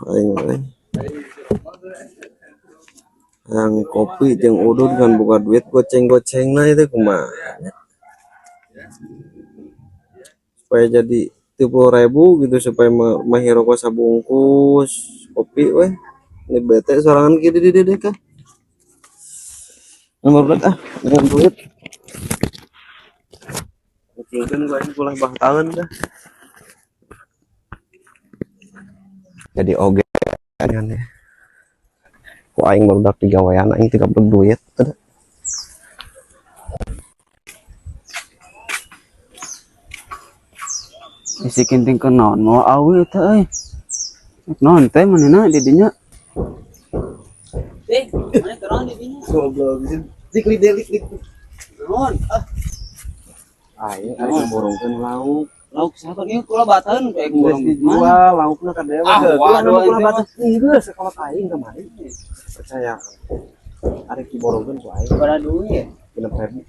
aing yang kopi jeung udud kan buka duit goceng-goceng lah itu kumaha supaya jadi 30.000 gitu supaya mahiroko sabungkus kopi weh ini bete sorangan kieu di dieu kah nomor berapa dengan duit mungkin gua ini pulang bah tahun dah jadi oge kan ya ku aing barudak di gawean aing tidak berduit teh isi kinting ke naon mau awi teh euy naon teh manehna di dinya mana terang di dinya goblok dik naon ayo borongkeun lauk sahabat ieu kula batan kayak geus dijual laukna ka dewe waduh kula batas geus sekolah aing kemarin percaya arek diborongkeun ku aing pada duit 6.000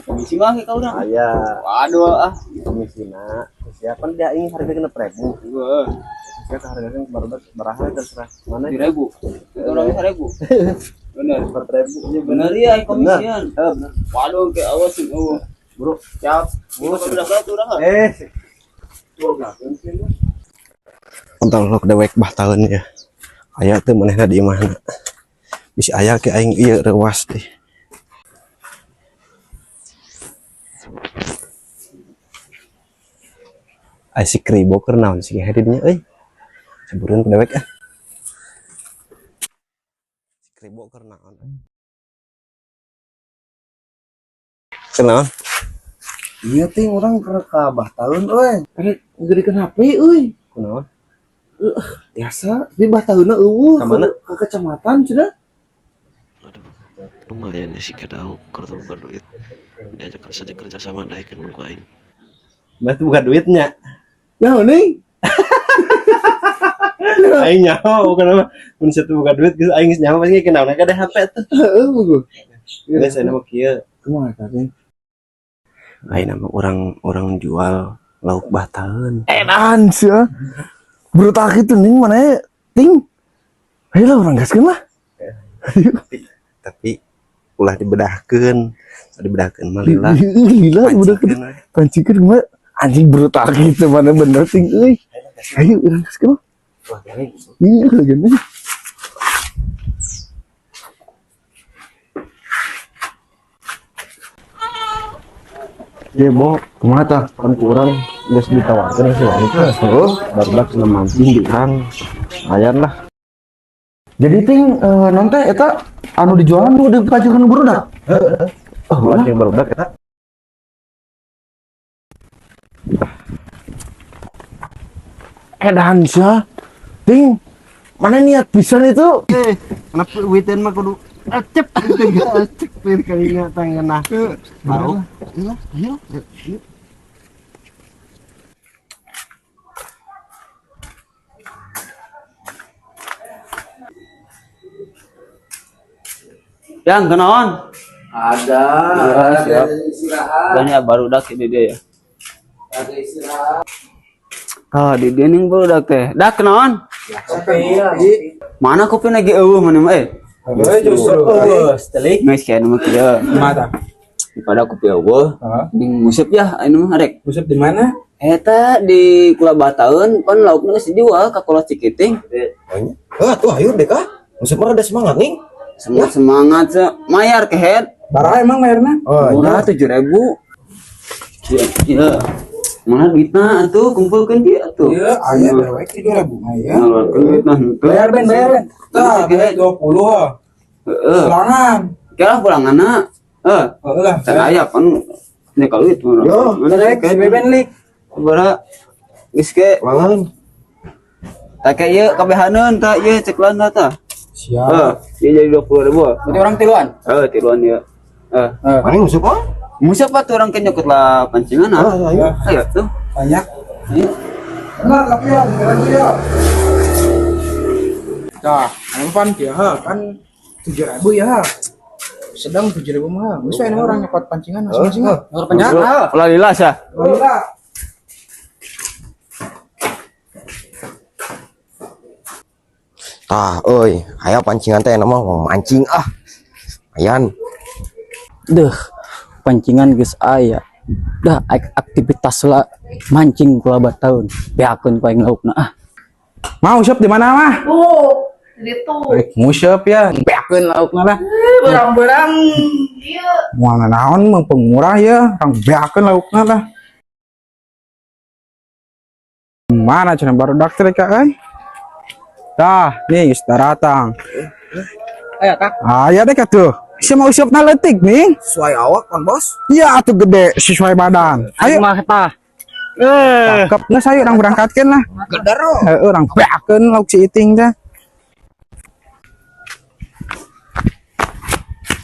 komisi mah ka urang aya waduh komisina siapa dia ingin harga 6.000 heeh kita harganya baru baraha terserah mana 1.000 orang 1.000 bener 4.000 bener ya komisian waduh ke awas bro siap bro sudah satu urang kontol lo dewek bah tahun ya aya teh manehna di mana bisa aya ke aing ieu rewas teh si kribo keur naon sih hadirnya euy sabureun dewek si kribo keur naon kenaon iya ting orang ke Kabah tahun euy ngeudekeun HP euy kunaon biasa di bah tahunna eueuh ke kecamatan cenah lumayan sih kedau kalau bukan duit diajak kerja sama naikin muka aing berarti bukan duitnya naon nih aing nyaho bukan apa mun satu bukan duit geus aing nyaho pasti kenal ada HP tuh heeh buku geus aya nama kieu kumaha teh aing nama orang jual lauk bataheun edan sia berutak itu ning mana ting ayo lah orang gaskeun lah tapi ulah dibedahkeun mah lila gila udah pancikeun mah anjing berutak itu mana bener ting euy ayo urang gaskeun wah garing iya legeuna ya mau kumaha tah kan kurang geus ditawarkeun si wanita heuh barudak nemancing di urang lumayan lah jadi ting non teh eta anu dijualan nu dikajikeun burudak heeh oh anjing barudak eta edan sia ting mana niat pisan itu kenapa weekend mah kudu acep acep kali tangan nah mau iya yang kenaon ada siap istirahat dan ya baru dak di dia ya ada istirahat di dia ning baru dak teh dak kenaon kopi mana kopi lagi eueuh mana mah justru setelik geus kieu mah kieu mata pada kopi eueuh ning musep ya anu mah rek pusat di mana eta di kula bataeun kan laukna geus dijual ka Kolos Cikiting tuh ayo deh kah musuh ada semangat nih semangat mayar ke head barang emang bayarna murah 7.000 iya mana duitna atuh kumpulkeun dia atuh iya aya dewek 3.000 mah ya ngeluarkeun duitna henteu bayar ben tah 20 heeh pulangan kira pulanganna heeh lah teh aya kan nya kalau itu yo dewek si beben lik sabaraha geus ke pulangan tak kayak ieu kabehaneun tah ieu ceklan tah siap dia jadi 20.000 berarti orang tiluan tiluan ya paling musuh kok musik apa tuh orang kayaknya nyokot lah pancingan ayo tuh banyak ayo benar tapi ya beneran dia dah empan dia kan 7.000 ya sedang 7.000 mah bisa ini orang nyokot pancingan masing-masing nyokot pancingan ulah lila sah enggak Tah, ayo pancingan teh nama mau mancing ah. Ayan. Deh, pancingan geus aya. Dah aktivitas lah mancing kula tahun. Beakeun ku aing laukna ah. Mau siap di mana mah? Oh, itu Mau siap ya. Beakeun laukna lah. berang-berang dia Mana naon mah pengurah ya. Kang beakeun laukna lah. Mana cenah baru dokter ka Dah, nih geus datang. ayo tak Aya deh tuh. Si mau siap naletik nih. Sesuai awak kan bos. Iya atuh gede sesuai badan. Ayo. Mah tah. Cakep nah saya orang berangkatkeun lah. Gedar Orang beakeun lauk si Iting teh.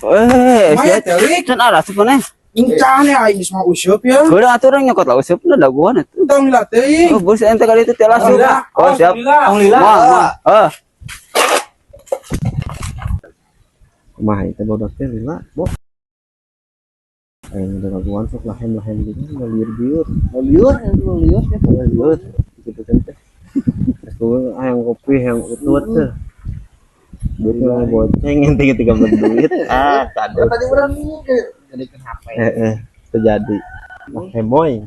Sia can arah sebenarnya. Incan ya geus mau usup ya. Udah atuh urang nyokot lauk seupna daguan atuh. Tong lihat teh. Oh, bos ente kali itu telas juga. Oh, siap. Mah. Mah itu bodoh teh lila, Bos. Ada raguan sok lahem gitu, ngaliur-biur. Ngaliur gitu kan teh. Terus hayang kopi hayang utut teh. Duit mah goceng ente ketika berduit. Tadi urang jadi ke HP. Terjadi. Lah hemoy.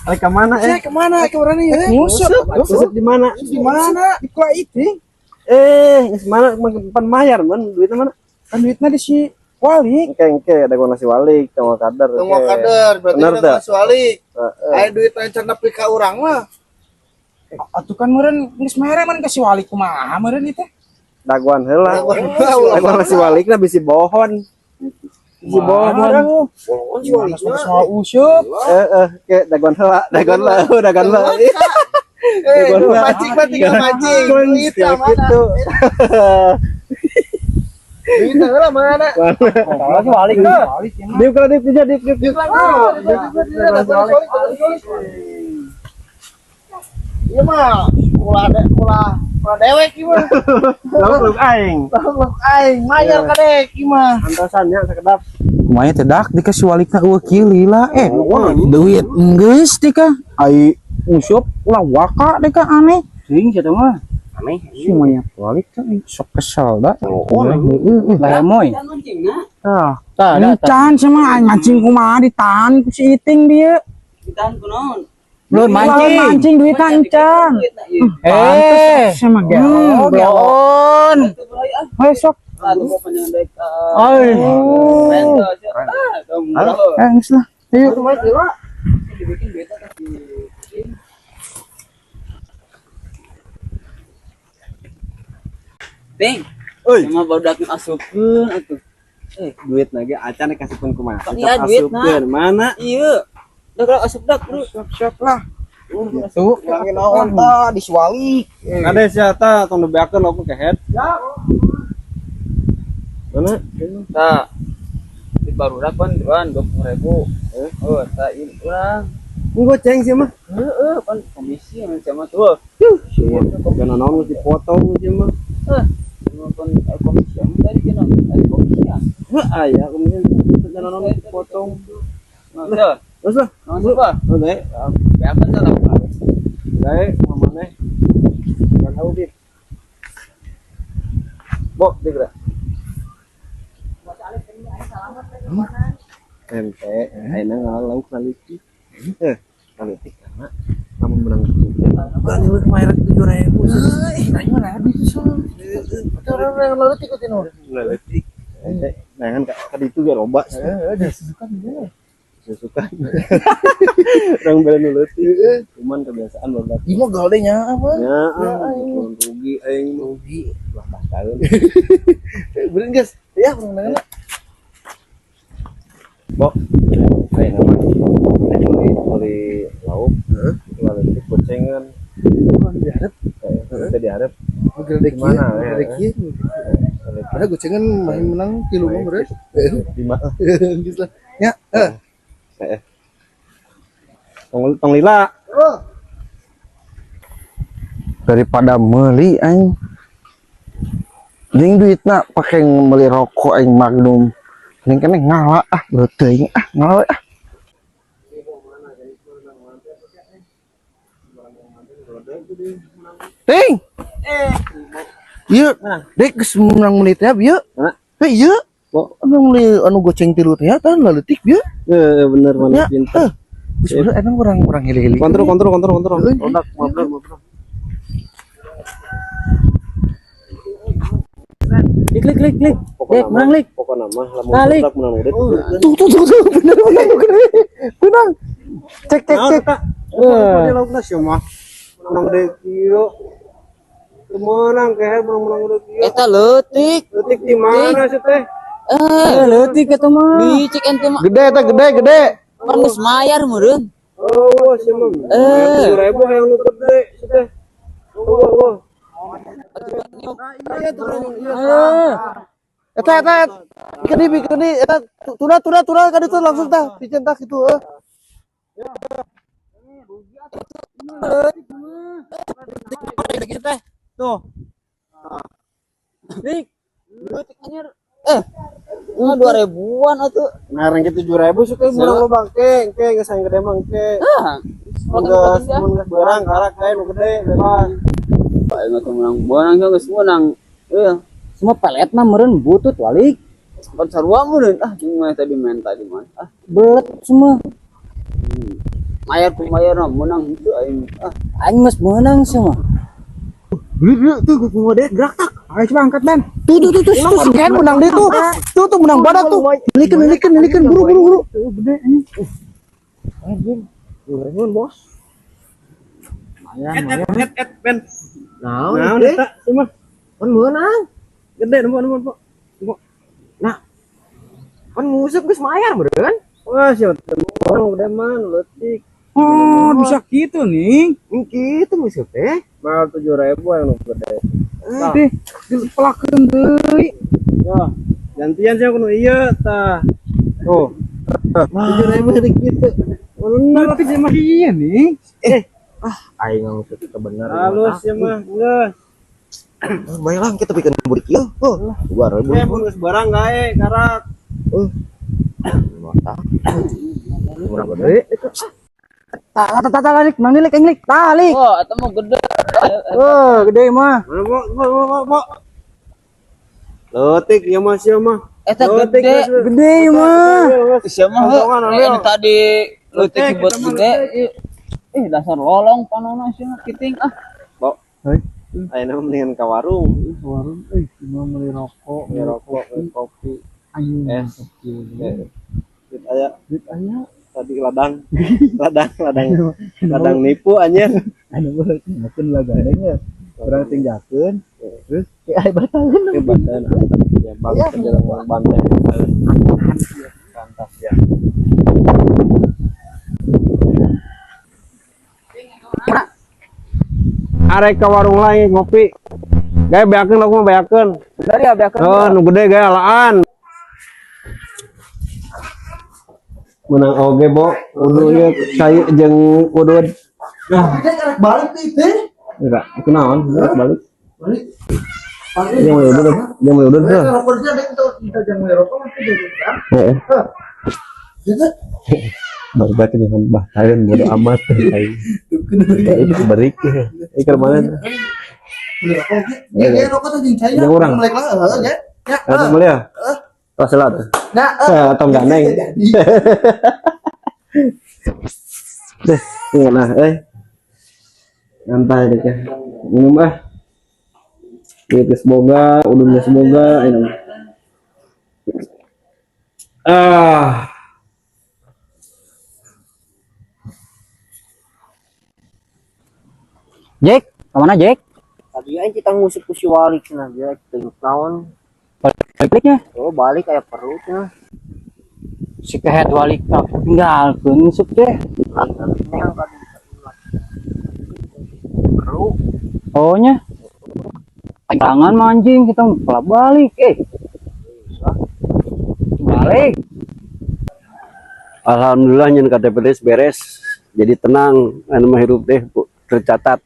Ay kemana Kemana ke orang ini? Ngusuk di mana? Di mana? Di Kua Iting. Geus mana pan mayar man duitnya mana? Kan duitnya di si Wali. Engke ada gua nasi walik sama kadar. tunggu kader berarti Bener kita dah. kecuali ayo duit lancar nepi ka urang mah Atuh kan meureun geus mere man ka si Wali kumaha meureun ieu teh? Daguan heula. Daguan nasi walikna bisi bohon. Bisi bohon. Mana soal usup. Ke daguan heula, daguan heula. mancing mancing duit Ya mana gitu. duit lah mana Si Wali teh. Diuk kalau diuk aja diuk. iya mah ulah dewek ieu mah Lalu aing. lauk aing mayar kadek ieu mah Antosannya sakedap. Kumaha teh dak dika si Wali ka wakil lila duit geus dika ai usup ulah waka dika aneh. Sing sia mah. Semuanya Wali teh sok kesel da. Lah moy. Tah. Tah, Encan sama aing mancing kumaha ditahan ku si Iting dia. ditahan kunaon? Belum mancing duitnya encan. Sama gelon. Ayo sok. Ay. Geus lah. Ayo. Ting. Euy. Sama barudak asupkeun atuh. Duit lagi acan kasihkeun kumaha? Iya, duitna. Asupkeun mana? Iya. Dah kalau asup dak, Bro. Siap lah. Tuh, Ngangin naon tah di si Wali. Ada siapa tong dibeakeun lauk ke head. Mana? Tah. Di barudak pan duan 20.000. Oh, tah ini urang. Goceng sih mah. Pan komisi sama tuh. Jangan naon mesti potong sih mah. Pan komisi tadi kena ada komisi. Aya kemudian jangan naon mesti potong. Nah, Terus lah. naon apa? Oke. Beakeun salah. Gae mamane. Kan tahu dit. Bok digerak. Ente, ayeuna ngalauk naliki. Naliki karena kamu menang. Bukan lu kemarin 7.000. aing mah habis soal orang lalu ikutin urang Naliki. Ente, nangan ka ditu ge loba. Suka. Orang bela nuleuti. Cuman kebiasaan babat. ieu mah galdenya apa Ya, rugi aing rugi. Lah tahun. bener guys ya urang Bok, ayo nama. Beli lauk, beli gocengan. diharap Kita diharap. gede Gimana, ya? kieu ada gocengan main menang kilu mah bener Di mana? geus lah ya Tong lila. Daripada meuli aing. Ding duitna pake beli rokok aing Magnum. Ning keneh ngala beuteung ngala Ting. Iya, dek geus menang menit ya, bieu. Iya. Emang anu goceng tilu teh tah leutik bieu. Bener mana Ya, pintar. sebenarnya emang orang hili-hili. Kontrol. Produk, motor. Klik. Dek, menang lik. Pokoknya mah lamun Balik. produk menang udah. Tuh, bener. Menang. Cek. Dia laukna sih mah. Menang deh kieu. Menang kayak menang udah kieu. Eta leutik. Detik di mana sih teh? Leutik eta mah. Bicik ente mah. Gede eta gede. Kan geus mayar meureun. Oh, sih mah. 7.000 yang nu gede sih teh. Oh. Eta bikin eta tuna kan itu langsung tah dicentak itu Tuh. Dik. Leutik anyar. 2000-an atuh. Ngarang ke 7.000 suka menang lo bang ke geus yang gede mah ke. Geus mun geus barang karak kae nu gede bebas. Bae ngatu menang geus menang. Semua pelet mah meureun butut walik. Kan sarua meureun jeung mah tadi main tadi mah. Belet semua. Mayar mah menang itu aing. Aing geus menang semua. tuh gua deh gerak tak ayo coba angkat Ben tuh kan menang deh tuh menang badak tuh nilikan buru gede ini bos Ben. nah deh Cuma kan menang gede numpuk. nah kan ngusuk geus mayar beureun Wah, siapa orang gede mah leutik. Oh, bisa gitu nih. kitu ngusuk teh Mal 7.000 yang nu gede. Deh, dipelakeun deui. Ya, gantian sih kudu ieu tah. Tuh. 7.000 deuk kitu. Bener Leutik mah iya nih. aing ngusuk kebener halus ya mah. Geus. baiklah kita bikin burik ieu 2000 Mun geus barang gae karak. murah gede Talik, mang nilik, englik, talik. Oh, eta mah gede. Gede mah. Bo. Leutik ya mah sia mah. Eta gede. Gede mah. Siapa mah? Ini tadi leutik buat gede. Dasar lolong panona sia kiting Bo. Ayeuna mendingan ka warung. Warung cuma beli rokok, Beli rokok, beli kopi. anjing. Duit aya. Duit aya. Tadi ladang nipu anjir. Anu mah mungkin lah gadengnya. Kurang tinggalkeun. Terus ai batalkeun. Ke banten. Ya bagus kerja dalam banten. Pantas ya. Arek ka warung lain ngopi. Gae beakeun lagu mah beakeun. Dari ya beakeun. Oh, nu gede gae alaan. Menang oge bo kudu ieu sai jeung udud. balik teh Enggak, kunaon? Balik. balik Yang udud tuh. rokoknya dek kita jangan rokok masih dulu kan Heeh. gitu Baru baca jangan bahtareun bodo amat. Itu berik. Ieu mana? beli rokok ya rokok tuh jeung saya Jeung urang. melek lah ya Ada beli ya? Oh, selat. nah Atau enggak neng. Deh, nah, santai deh ya. Minum Itu semoga, udungnya semoga, ini. Jack, kemana Jack? tadi aja kita ngusik ku si Walik cenah dia tengok naon Baliknya? oh balik kayak perutnya Si kehet walik tak tinggalkeun ngusuk teh. perlu Oh nya. Jangan mancing kita malah balik. Balik. Alhamdulillah nyen KTP beres. Jadi tenang, anu mah hirup teh tercatat.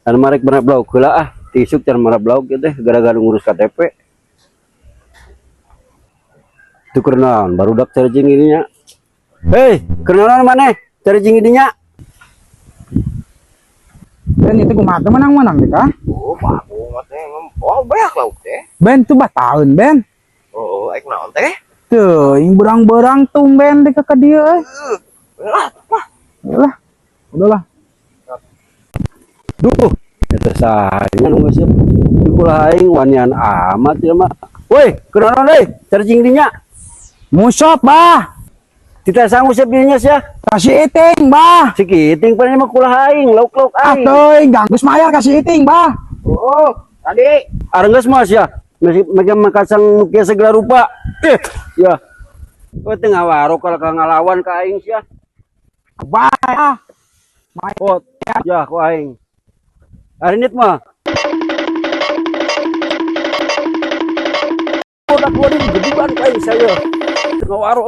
Anu marek bener blog heula tisuk can marah blog teh gara-gara ngurus KTP. Itu kerenan baru dak charging ininya. Hei, kerenan mana? Charging ininya. Ben itu kumaha teh menang-menang deh kah? Oh, baku mah teh ngempol beak lauk teh. Ben tuh bataun Ben. Oh, aik naon teh? Tuh, yang berang-berang tumben deh ke dia euy. Lah, Udahlah. Udahlah. Duh, eta saya nu geus dikulah aing wanian amat ya mah. Woi, kunaon deui? Charging dinya. Musop bah. Kita sanggup dinya sia. Kasih iting bah. Si kiting panenya mah kulah aing, lauk-lauk aing. Atoy, ganggus mayar kasih iting bah. Oh, tadi arenggeus mah sia. Masih megang makasang kieu segala rupa. Ya. Kowe teu ngawaro kalau ngalawan ka aing sia. Bah. Oh, ya ku aing. Arinit mah. Udah kuat ini gedeban ku aing saya. Teu ngawaro.